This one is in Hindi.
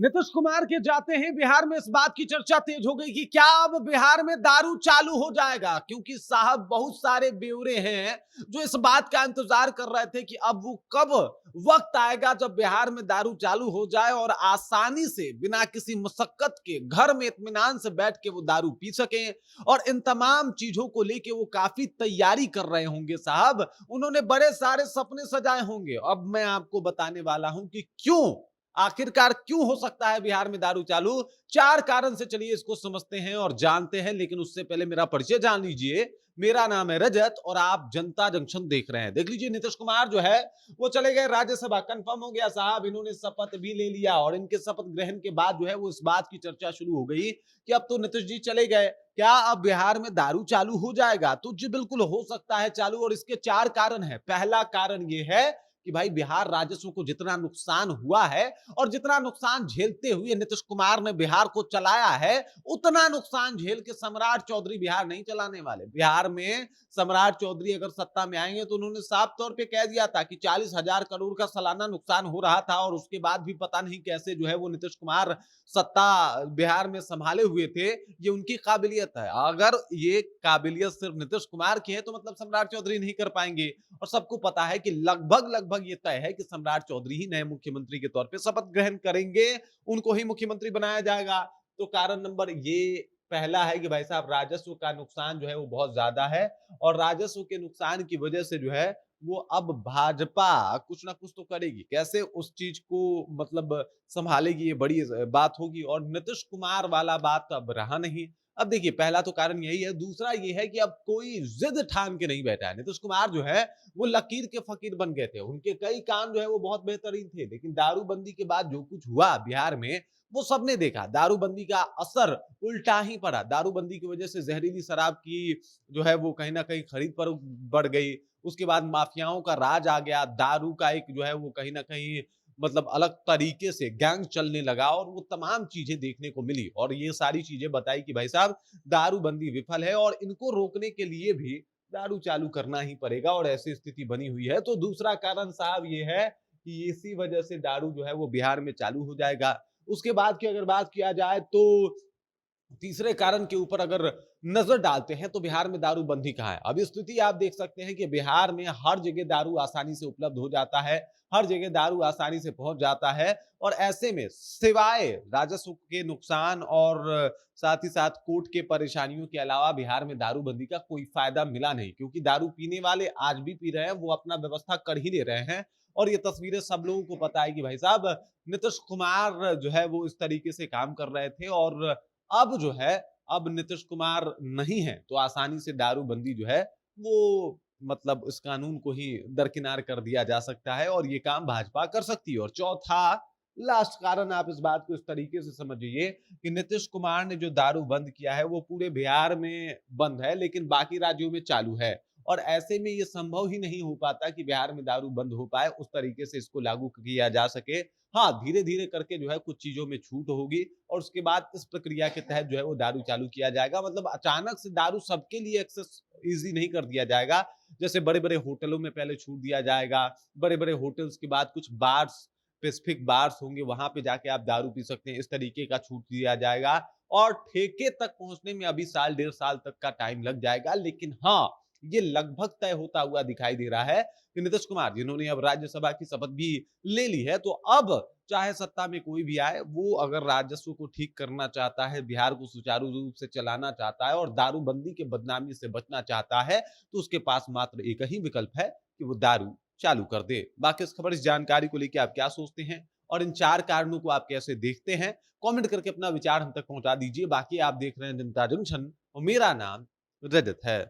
नीतीश कुमार के जाते हैं बिहार में इस बात की चर्चा तेज हो गई कि क्या अब बिहार में दारू चालू हो जाएगा, क्योंकि साहब बहुत सारे ब्यौरे हैं जो इस बात का इंतजार कर रहे थे कि अब वो कब वक्त आएगा जब बिहार में दारू चालू हो जाए और आसानी से बिना किसी मशक्कत के घर में इत्मीनान से बैठ के वो दारू पी सकें। और इन तमाम चीजों को लेके वो काफी तैयारी कर रहे होंगे साहब, उन्होंने बड़े सारे सपने सजाए होंगे। अब मैं आपको बताने वाला हूं कि क्यों, आखिरकार क्यों हो सकता है बिहार में दारू चालू। चार कारण से चलिए इसको समझते हैं और जानते हैं, लेकिन उससे पहले मेरा परिचय जान लीजिए। मेरा नाम है रजत और आप जनता जंक्शन देख रहे हैं। देख लीजिए, नीतीश कुमार जो है वो चले गए राज्यसभा, कंफर्म हो गया साहब। इन्होंने शपथ भी ले लिया और इनके शपथ ग्रहण के बाद जो है वो इस बात की चर्चा शुरू हो गई कि अब तो नीतीश जी चले गए, क्या अब बिहार में दारू चालू हो जाएगा? तो जी बिल्कुल हो सकता है चालू, और इसके चार कारण है। पहला कारण ये है कि भाई बिहार राजस्व को जितना नुकसान हुआ है और जितना नुकसान झेलते हुए नीतीश कुमार ने बिहार को चलाया है, उतना नुकसान झेल के सम्राट चौधरी बिहार नहीं चलाने वाले। बिहार में सम्राट चौधरी अगर सत्ता में आएंगे तो उन्होंने साफ तौर पे कह दिया था कि 40,000 करोड़ का सालाना नुकसान हो रहा था, और उसके बाद भी पता नहीं कैसे जो है वो नीतीश कुमार सत्ता बिहार में संभाले हुए थे। ये उनकी काबिलियत है। अगर ये काबिलियत सिर्फ नीतीश कुमार की है तो मतलब सम्राट चौधरी नहीं कर पाएंगे। और सबको पता है कि लगभग ये तय है कि सम्राट चौधरी ही नए मुख्यमंत्री के तौर पे शपथ ग्रहण करेंगे, उनको ही मुख्यमंत्री बनाया जाएगा। तो कारण नंबर ये पहला है कि भाई साहब राजस्व का नुकसान जो है वो बहुत ज्यादा है, और राजस्व के नुकसान की वजह से जो है वो अब भाजपा कुछ ना कुछ तो करेगी। कैसे उस चीज को मतलब संभालेगी, ये बड़ी बात होगी। और नीतीश कुमार वाला बात तो अब रहा नहीं। अब देखिए, पहला तो कारण यही है। दूसरा ये है कि अब कोई जिद ठान के नहीं बैठा है। नीतीश कुमार जो है वो लकीर के फकीर बन गए थे। उनके कई काम जो है वो बहुत बेहतरीन थे, लेकिन दारूबंदी के बाद जो कुछ हुआ बिहार में वो सबने देखा। दारूबंदी का असर उल्टा ही पड़ा। दारूबंदी की वजह से जहरीली शराब की जो है वो कहीं ना कहीं खरीद पर बढ़ गई। उसके बाद माफियाओं का राज आ गया। दारू का एक जो है वो कहीं ना कहीं मतलब अलग तरीके से गैंग चलने लगा, और वो तमाम चीजें देखने को मिली। और ये सारी चीजें बताई कि भाई साहब दारूबंदी विफल है और इनको रोकने के लिए भी दारू चालू करना ही पड़ेगा, और ऐसी स्थिति बनी हुई है। तो दूसरा कारण साहब ये है कि इसी वजह से दारू जो है वो बिहार में चालू हो जाएगा। उसके बाद की अगर बात किया जाए तो तीसरे कारण के ऊपर अगर नजर डालते हैं तो बिहार में दारूबंदी कहाँ है। अब स्थिति आप देख सकते हैं कि बिहार में हर जगह दारू आसानी से उपलब्ध हो जाता है, हर जगह दारू आसानी से पहुंच जाता है। और ऐसे में सिवाय राजस्व के नुकसान और साथ ही साथ कोर्ट के परेशानियों के अलावा बिहार में दारूबंदी का कोई फायदा मिला नहीं, क्योंकि दारू पीने वाले आज भी पी रहे हैं, वो अपना व्यवस्था कर ही ले रहे हैं। और ये तस्वीरें सब लोगों को पता है कि भाई साहब नीतीश कुमार जो है वो इस तरीके से काम कर रहे थे, और अब जो है अब नीतीश कुमार नहीं है तो आसानी से दारूबंदी जो है वो मतलब इस कानून को ही दरकिनार कर दिया जा सकता है, और ये काम भाजपा कर सकती है। और चौथा लास्ट कारण आप इस बात को इस तरीके से समझिए कि नीतीश कुमार ने जो दारू बंद किया है वो पूरे बिहार में बंद है, लेकिन बाकी राज्यों में चालू है। और ऐसे में ये संभव ही नहीं हो पाता कि बिहार में दारू बंद हो पाए, उस तरीके से इसको लागू किया जा सके। हाँ, धीरे धीरे करके जो है कुछ चीजों में छूट होगी, और उसके बाद इस प्रक्रिया के तहत जो है वो दारू चालू किया जाएगा। मतलब अचानक से दारू सबके लिए एक्सेस इजी नहीं कर दिया जाएगा। जैसे बड़े बड़े होटलों में पहले छूट दिया जाएगा, बड़े बड़े होटल्स के बाद कुछ बार्स, स्पेसिफिक बार्स होंगे, वहां पे जाके आप दारू पी सकते हैं, इस तरीके का छूट दिया जाएगा। और ठेके तक पहुंचने में अभी साल डेढ़ साल तक का टाइम लग जाएगा, लेकिन हाँ, ये लगभग तय होता हुआ दिखाई दे रहा है कि नीतीश कुमार जिन्होंने अब राज्यसभा की शपथ भी ले ली है, तो अब चाहे सत्ता में कोई भी आए, वो अगर राजस्व को ठीक करना चाहता है, बिहार को सुचारू रूप से चलाना चाहता है और दारूबंदी के बदनामी से बचना चाहता है, तो उसके पास मात्र एक ही विकल्प है कि वो दारू चालू कर दे। बाकी इस खबर, इस जानकारी को लेकर आप क्या सोचते हैं और इन चार कारणों को आप कैसे देखते हैं, कमेंट करके अपना विचार हम तक पहुंचा दीजिए। बाकी आप देख रहे हैं जनता जंक्शन और मेरा नाम रजत है।